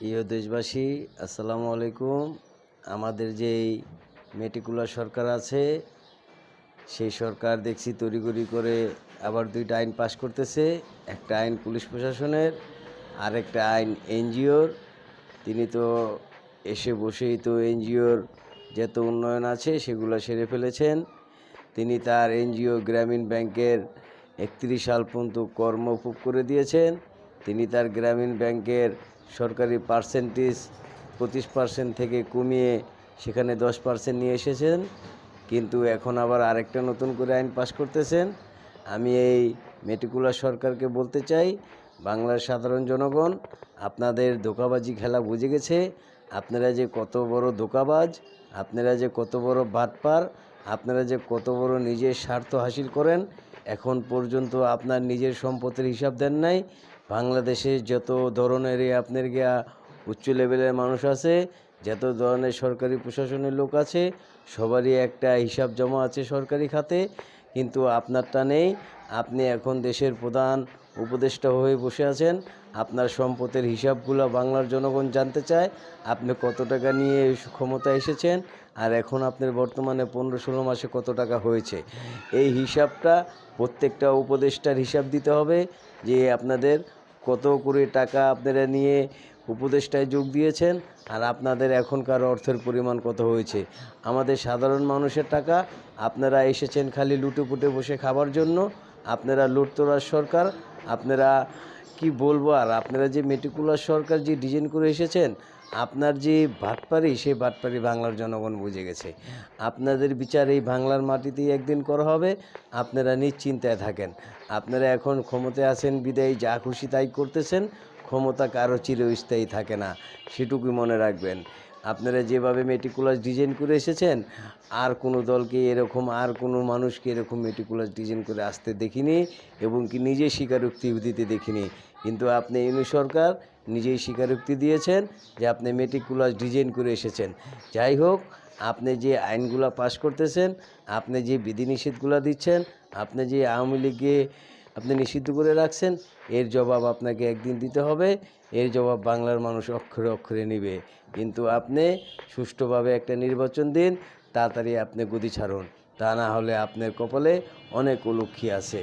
প্রিয় দেশবাসী, আসসালামু আলাইকুম। আমাদের যেই মেটিকুলার সরকার আছে, সেই সরকার দেখছি তড়িঘড়ি করে আবার ২টা আইন পাস করতেছে। একটা আইন পুলিশ প্রশাসনের, আরেকটা আইন এনজিওর। তিনি তো এসে বসেই তো এনজিওর যত উন্নয়ন আছে সেগুলো সেরে ফেলেছেন। তিনি তার এনজিও গ্রামীণ ব্যাংকের ৩১ সাল পর্যন্ত কর্মকুব করে দিয়েছেন। তিনি তার গ্রামীণ ব্যাংকের সরকারি পার্সেন্টেজ ২৫% থেকে কমিয়ে সেখানে 10% নিয়ে এসেছেন। কিন্তু এখন আবার আরেকটা নতুন করে আইন পাস করতেছেন। আমি এই মেটিকুলার সরকারকে বলতে চাই, বাংলার সাধারণ জনগণ আপনাদের ধোঁকাবাজি খেলা বুঝে গেছে। আপনারা যে কত বড় ধোঁকাবাজ, আপনারা যে কত বড় বাটপার, আপনারা যে কত বড় নিজের স্বার্থ হাসিল করেন। এখন পর্যন্ত আপনার নিজের সম্পদের হিসাব দেন নাই। বাংলাদেশে যত ধরনেরই আপনার গিয়া উচ্চ লেভেলের মানুষ আছে, যত ধরনের সরকারি প্রশাসনের লোক আছে, সবারই একটা হিসাব জমা আছে সরকারি খাতে, কিন্তু আপনারটা নেই। আপনি এখন দেশের প্রধান উপদেষ্টা হয়ে বসে আছেন। আপনার সম্পদের হিসাবগুলো বাংলার জনগণ জানতে চায়। আপনি কত টাকা নিয়ে ক্ষমতায় এসেছেন, আর এখন আপনার বর্তমানে 15-16 মাসে কত টাকা হয়েছে, এই হিসাবটা প্রত্যেকটা উপদেষ্টার হিসাব দিতে হবে যে আপনাদের কত করে টাকা আপনারা নিয়ে উপদেষ্টায় যোগ দিয়েছেন, আর আপনাদের এখনকার অর্থের পরিমাণ কত হয়েছে। আমাদের সাধারণ মানুষের টাকা আপনারা এসেছেন খালি লুটেপুটে বসে খাবার জন্য। আপনারা লুটতরাজ সরকার। আপনারা কি বলবো, আর আপনারা যে মেটিকুলার সরকার যে ডিজাইন করে এসেছেন, আপনার যে বাটপারি, সেই বাটপারি বাংলার জনগণ বুঝে গেছে। আপনাদের বিচার এই বাংলার মাটিতেই একদিন করা হবে। আপনারা নিশ্চিন্তায় থাকেন। আপনারা এখন ক্ষমতায় আছেন বিদায়ী যা খুশি তাই করতেছেন। ক্ষমতা কারো চিরস্থায়ী থাকে না, সেটুকুই মনে রাখবেন। আপনারা যেভাবে মেটিকুলাস ডিজাইন করে এসেছেন, আর কোনো দলকে এরকম, আর কোনো মানুষকে এরকম মেটিকুলাস ডিজাইন করে আসতে দেখিনি, এবং কি নিজে স্বীকারোক্তি দিতে দেখিনি। কিন্তু আপনি ইউনি সরকার নিজেই স্বীকারোক্তি দিয়েছেন যে আপনি মেটিকুলাস ডিজাইন করে এসেছেন। যাই হোক, আপনি যে আইনগুলো পাস করতেছেন, আপনি যে বিধিনিষেধগুলো দিচ্ছেন, আপনি যে আওয়ামী লীগকে আপনি নিষিদ্ধ করে রাখছেন, এর জবাব আপনাকে একদিন দিতে হবে। এর জবাব বাংলার মানুষ অক্ষরে অক্ষরে নেবে। কিন্তু আপনি সুষ্ঠুভাবে একটা নির্বাচন দিন, তাড়াতাড়ি আপনি গদি ছাড়ুন, তা না হলে আপনার কপালে অনেক অলক্ষী আছে।